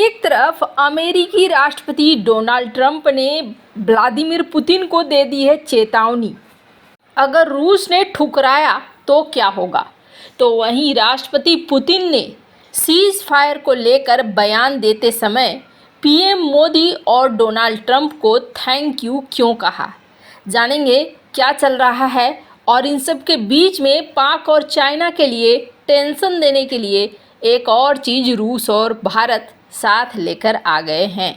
एक तरफ अमेरिकी राष्ट्रपति डोनाल्ड ट्रंप ने व्लादिमीर पुतिन को दे दी है चेतावनी, अगर रूस ने ठुकराया तो क्या होगा। तो वहीं राष्ट्रपति पुतिन ने सीज फायर को लेकर बयान देते समय पीएम मोदी और डोनाल्ड ट्रंप को थैंक यू क्यों कहा। जानेंगे क्या चल रहा है और इन सब के बीच में पाक और चाइना के लिए टेंशन देने के लिए एक और चीज़ रूस और भारत साथ लेकर आ गए हैं।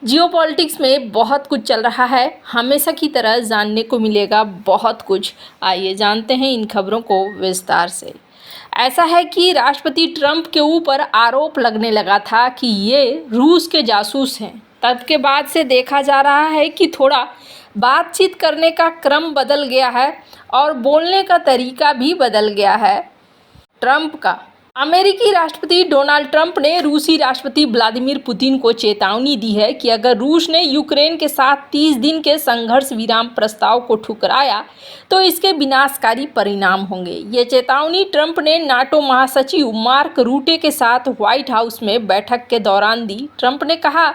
जियोपॉलिटिक्स में बहुत कुछ चल रहा है, हमेशा की तरह जानने को मिलेगा बहुत कुछ। आइए जानते हैं इन खबरों को विस्तार से। ऐसा है कि राष्ट्रपति ट्रंप के ऊपर आरोप लगने लगा था कि ये रूस के जासूस हैं। तब के बाद से देखा जा रहा है कि थोड़ा बातचीत करने का क्रम बदल गया है और बोलने का तरीका भी बदल गया है ट्रंप का। अमेरिकी राष्ट्रपति डोनाल्ड ट्रंप ने रूसी राष्ट्रपति व्लादिमीर पुतिन को चेतावनी दी है कि अगर रूस ने यूक्रेन के साथ 30 दिन के संघर्ष विराम प्रस्ताव को ठुकराया तो इसके विनाशकारी परिणाम होंगे। ये चेतावनी ट्रंप ने नाटो महासचिव मार्क रूटे के साथ व्हाइट हाउस में बैठक के दौरान दी। ट्रंप ने कहा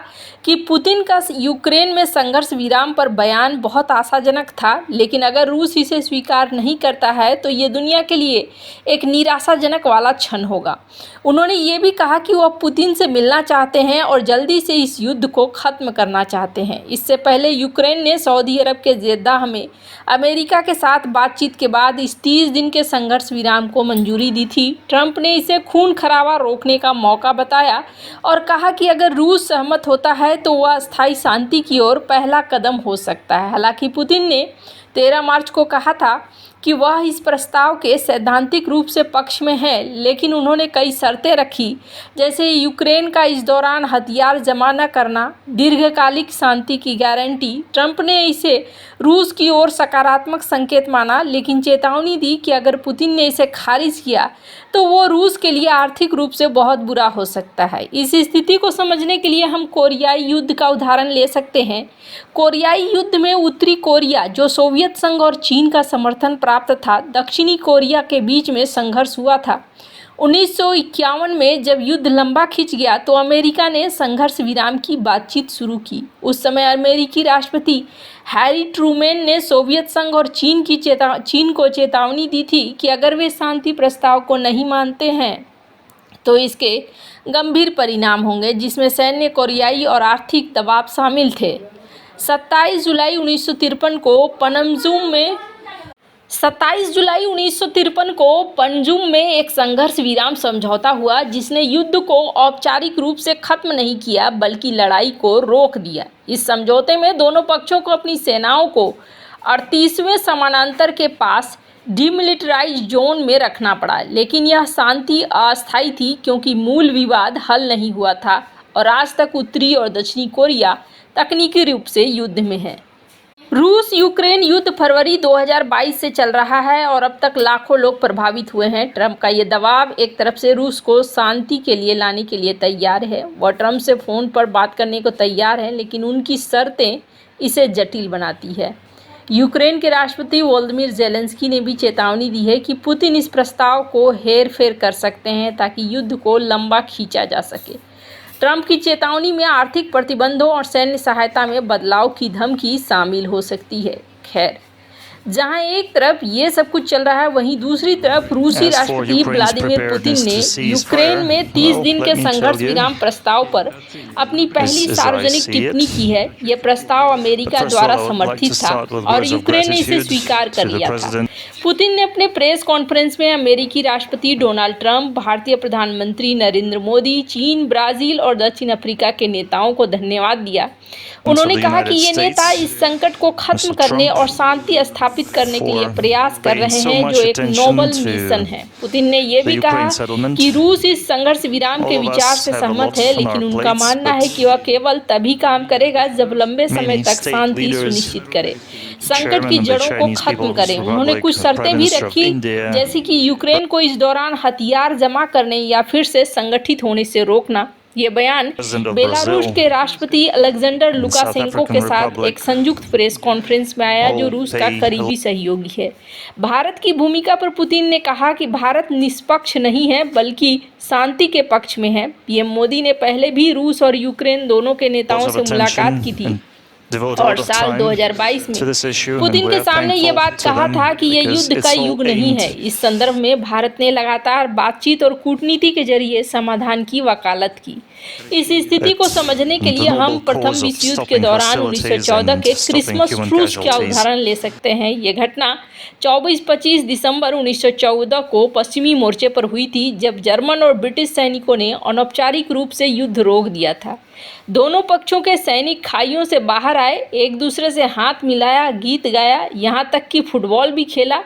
कि पुतिन का यूक्रेन में संघर्ष विराम पर बयान बहुत आशाजनक था, लेकिन अगर रूस इसे स्वीकार नहीं करता है तो ये दुनिया के लिए एक निराशाजनक वाला क्षण होगा। उन्होंने ये भी कहा कि वह पुतिन से मिलना चाहते हैं और जल्दी से इस युद्ध को ख़त्म करना चाहते हैं। इससे पहले यूक्रेन ने सऊदी अरब के जेद्दाह में अमेरिका के साथ बातचीत के बाद इस 30 दिन के संघर्ष विराम को मंजूरी दी थी। ट्रंप ने इसे खून खराबा रोकने का मौका बताया और कहा कि अगर रूस सहमत होता है तो वह अस्थायी शांति की ओर पहला कदम हो सकता है। हालांकि पुतिन ने 13 मार्च को कहा था कि वह इस प्रस्ताव के सैद्धांतिक रूप से पक्ष में है, लेकिन उन्होंने कई शर्तें रखी, जैसे यूक्रेन का इस दौरान हथियार जमा न करना, दीर्घकालिक शांति की गारंटी। ट्रंप ने इसे रूस की ओर सकारात्मक संकेत माना, लेकिन चेतावनी दी कि अगर पुतिन ने इसे खारिज किया तो वो रूस के लिए आर्थिक रूप से बहुत बुरा हो सकता है। इस स्थिति को समझने के लिए हम कोरियाई युद्ध का उदाहरण ले सकते हैं। कोरियाई युद्ध में उत्तरी कोरिया, जो सोवियत संघ और चीन का समर्थन प्राप्त था, दक्षिणी कोरिया के बीच में संघर्ष हुआ था। 1951 में जब युद्ध लंबा खिंच गया तो अमेरिका ने संघर्ष विराम की बातचीत शुरू की। उस समय अमेरिकी राष्ट्रपति हैरी ट्रूमैन ने सोवियत संघ और चीन को चेतावनी दी थी कि अगर वे शांति प्रस्ताव को नहीं मानते हैं तो इसके गंभीर परिणाम होंगे, जिसमें सैन्य, कोरियाई और आर्थिक दबाव शामिल थे। 27 जुलाई 1953 को पनजुम में एक संघर्ष विराम समझौता हुआ, जिसने युद्ध को औपचारिक रूप से खत्म नहीं किया बल्कि लड़ाई को रोक दिया। इस समझौते में दोनों पक्षों को अपनी सेनाओं को 38वें समानांतर के पास डिमिलिटराइज जोन में रखना पड़ा, लेकिन यह शांति अस्थायी थी क्योंकि मूल विवाद हल नहीं हुआ था और आज तक उत्तरी और दक्षिणी कोरिया तकनीकी रूप से युद्ध में है। रूस यूक्रेन युद्ध फरवरी 2022 से चल रहा है और अब तक लाखों लोग प्रभावित हुए हैं। ट्रंप का ये दबाव एक तरफ से रूस को शांति के लिए लाने के लिए तैयार है। वह ट्रंप से फ़ोन पर बात करने को तैयार है, लेकिन उनकी शर्तें इसे जटिल बनाती है। यूक्रेन के राष्ट्रपति वोलोदिमीर ज़ेलेंस्की ने भी चेतावनी दी है कि पुतिन इस प्रस्ताव को हेर फेर कर सकते हैं ताकि युद्ध को लंबा खींचा जा सके। ट्रंप की चेतावनी में आर्थिक प्रतिबंधों और सैन्य सहायता में बदलाव की धमकी शामिल हो सकती है। खैर, जहां एक तरफ ये सब कुछ चल रहा है, वहीं दूसरी तरफ रूसी राष्ट्रपति व्लादिमीर पुतिन ने यूक्रेन में 30 दिन के संघर्ष विराम प्रस्ताव पर अपनी पहली सार्वजनिक टिप्पणी की है। ये प्रस्ताव अमेरिका द्वारा समर्थित था और यूक्रेन ने इसे स्वीकार कर लिया था। पुतिन ने अपने प्रेस कॉन्फ्रेंस में अमेरिकी राष्ट्रपति डोनाल्ड ट्रंप, भारतीय प्रधानमंत्री नरेंद्र मोदी, चीन, ब्राज़ील और दक्षिण अफ्रीका के नेताओं को धन्यवाद दिया। उन्होंने कहा कि ये नेता इस संकट को खत्म करने और शांति स्थापित करने के लिए प्रयास कर रहे हैं, जो एक नोबल मिशन है। पुतिन ने यह भी कहा कि रूस इस संघर्ष विराम के विचार से सहमत है, लेकिन उनका मानना है कि वह केवल तभी काम करेगा जब लंबे समय तक शांति सुनिश्चित करे, संकट की जड़ों को खत्म करें। उन्होंने कुछ शर्तें भी रखी, जैसे कि यूक्रेन को इस दौरान हथियार जमा करने या फिर से संगठित होने से रोकना, ये बयान बेलारूस के राष्ट्रपति अलेक्जेंडर लुकाशेंको के साथ एक संयुक्त प्रेस कॉन्फ्रेंस में आया, जो रूस का करीबी सहयोगी है। भारत की भूमिका पर पुतिन ने कहा कि भारत निष्पक्ष नहीं है बल्कि शांति के पक्ष में है। पीएम मोदी ने पहले भी रूस और यूक्रेन दोनों के नेताओं से मुलाकात की थी और साल 2022 में पुतिन के सामने ये बात कहा था कि ये युद्ध का युग नहीं है। इस संदर्भ में भारत ने लगातार बातचीत और कूटनीति के जरिए समाधान की वकालत की। इस स्थिति को समझने के लिए हम प्रथम विश्व युद्ध के दौरान 1914 के क्रिसमस ट्रूस का उदाहरण ले सकते हैं। ये घटना 24-25 दिसंबर 1914 को पश्चिमी मोर्चे पर हुई थी, जब जर्मन और ब्रिटिश सैनिकों ने अनौपचारिक रूप से युद्ध रोक दिया था। दोनों पक्षों के सैनिक खाइयों से बाहर आए, एक दूसरे से हाथ मिलाया, गीत गाया, यहाँ तक कि फुटबॉल भी खेला।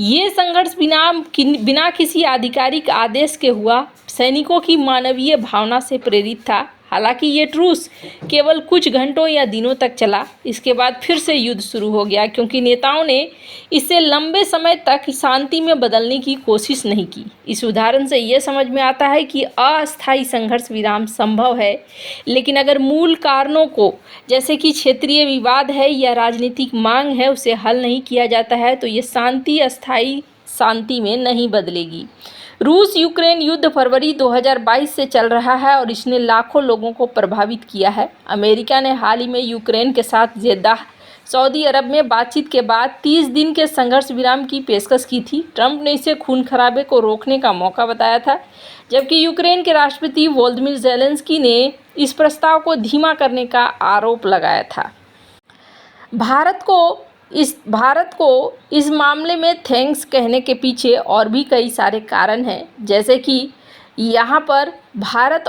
ये संघर्ष बिना किसी आधिकारिक आदेश के हुआ, सैनिकों की मानवीय भावना से प्रेरित था। हालांकि ये ट्रूस केवल कुछ घंटों या दिनों तक चला। इसके बाद फिर से युद्ध शुरू हो गया, क्योंकि नेताओं ने इसे लंबे समय तक शांति में बदलने की कोशिश नहीं की। इस उदाहरण से ये समझ में आता है कि अस्थायी संघर्ष विराम संभव है, लेकिन अगर मूल कारणों को, जैसे कि क्षेत्रीय विवाद है या राजनीतिक मांग है, उसे हल नहीं किया जाता है तो ये शांति अस्थायी शांति में नहीं बदलेगी। रूस यूक्रेन युद्ध फरवरी 2022 से चल रहा है और इसने लाखों लोगों को प्रभावित किया है। अमेरिका ने हाल ही में यूक्रेन के साथ जेद्दाह, सऊदी अरब में बातचीत के बाद 30 दिन के संघर्ष विराम की पेशकश की थी। ट्रंप ने इसे खून खराबे को रोकने का मौका बताया था, जबकि यूक्रेन के राष्ट्रपति वोलोदिमीर ज़ेलेंस्की ने इस प्रस्ताव को धीमा करने का आरोप लगाया था। भारत को इस मामले में थैंक्स कहने के पीछे और भी कई सारे कारण हैं, जैसे कि यहाँ पर भारत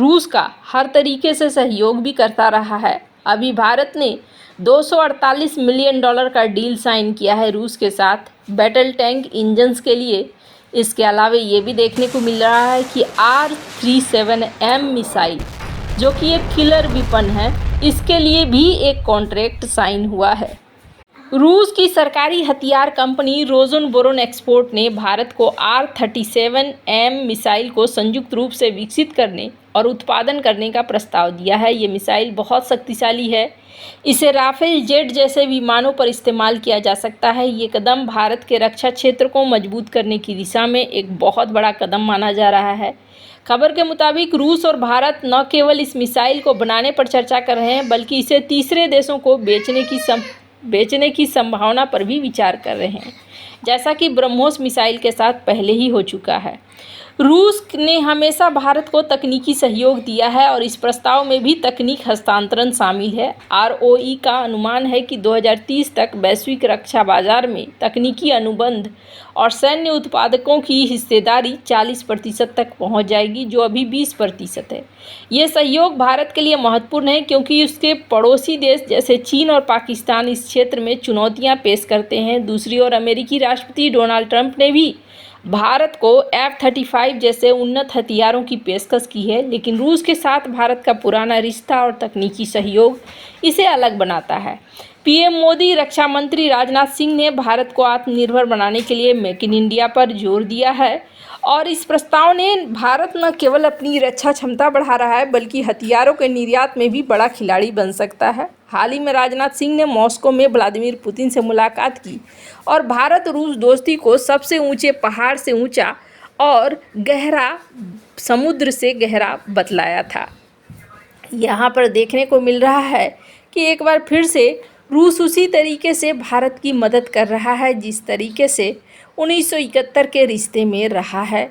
रूस का हर तरीके से सहयोग भी करता रहा है। अभी भारत ने $248 मिलियन का डील साइन किया है रूस के साथ बैटल टैंक इंजन्स के लिए। इसके अलावा ये भी देखने को मिल रहा है कि R-37M मिसाइल, जो कि एक किलर वेपन है, इसके लिए भी एक कॉन्ट्रैक्ट साइन हुआ है। रूस की सरकारी हथियार कंपनी रोजनबोरोन एक्सपोर्ट ने भारत को R-37M मिसाइल को संयुक्त रूप से विकसित करने और उत्पादन करने का प्रस्ताव दिया है। ये मिसाइल बहुत शक्तिशाली है, इसे राफेल जेट जैसे विमानों पर इस्तेमाल किया जा सकता है। ये कदम भारत के रक्षा क्षेत्र को मजबूत करने की दिशा में एक बहुत बड़ा कदम माना जा रहा है। खबर के मुताबिक रूस और भारत न केवल इस मिसाइल को बनाने पर चर्चा कर रहे हैं, बल्कि इसे तीसरे देशों को बेचने की संभावना पर भी विचार कर रहे हैं, जैसा कि ब्रह्मोस मिसाइल के साथ पहले ही हो चुका है। रूस ने हमेशा भारत को तकनीकी सहयोग दिया है और इस प्रस्ताव में भी तकनीक हस्तांतरण शामिल है। ROE का अनुमान है कि 2030 तक वैश्विक रक्षा बाजार में तकनीकी अनुबंध और सैन्य उत्पादकों की हिस्सेदारी 40% तक पहुंच जाएगी, जो अभी 20% है। ये सहयोग भारत के लिए महत्वपूर्ण है, क्योंकि उसके पड़ोसी देश जैसे चीन और पाकिस्तान इस क्षेत्र में चुनौतियां पेश करते हैं। दूसरी ओर अमेरिकी राष्ट्रपति डोनाल्ड ट्रंप ने भी भारत को F-35 जैसे उन्नत हथियारों की पेशकश की है, लेकिन रूस के साथ भारत का पुराना रिश्ता और तकनीकी सहयोग इसे अलग बनाता है। पीएम मोदी, रक्षा मंत्री राजनाथ सिंह ने भारत को आत्मनिर्भर बनाने के लिए मेक इन इंडिया पर जोर दिया है और इस प्रस्ताव ने भारत न केवल अपनी रक्षा क्षमता बढ़ा रहा है, बल्कि हथियारों के निर्यात में भी बड़ा खिलाड़ी बन सकता है। हाल ही में राजनाथ सिंह ने मॉस्को में व्लादिमीर पुतिन से मुलाकात की और भारत रूस दोस्ती को सबसे ऊंचे पहाड़ से ऊंचा और गहरा समुद्र से गहरा बतलाया था। यहाँ पर देखने को मिल रहा है कि एक बार फिर से रूस उसी तरीके से भारत की मदद कर रहा है जिस तरीके से 1971 के रिश्ते में रहा है।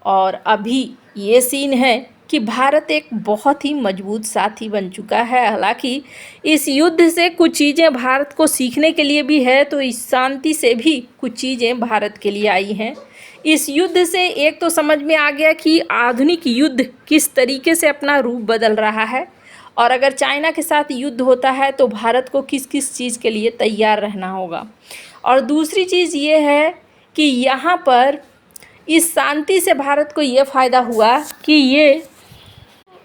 और अभी ये सीन है कि भारत एक बहुत ही मजबूत साथी बन चुका है। हालांकि इस युद्ध से कुछ चीज़ें भारत को सीखने के लिए भी है, तो इस शांति से भी कुछ चीज़ें भारत के लिए आई हैं। इस युद्ध से एक तो समझ में आ गया कि आधुनिक युद्ध किस तरीके से अपना रूप बदल रहा है, और अगर चाइना के साथ युद्ध होता है तो भारत को किस किस चीज़ के लिए तैयार रहना होगा। और दूसरी चीज़ ये है कि यहाँ पर इस शांति से भारत को ये फ़ायदा हुआ कि ये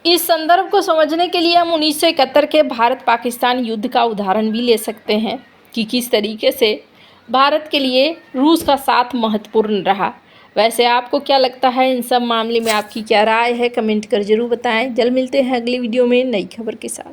इस संदर्भ को समझने के लिए हम 1971 के भारत पाकिस्तान युद्ध का उदाहरण भी ले सकते हैं कि किस तरीके से भारत के लिए रूस का साथ महत्वपूर्ण रहा। वैसे आपको क्या लगता है, इन सब मामले में आपकी क्या राय है, कमेंट कर ज़रूर बताएं। जल्द मिलते हैं अगली वीडियो में नई खबर के साथ।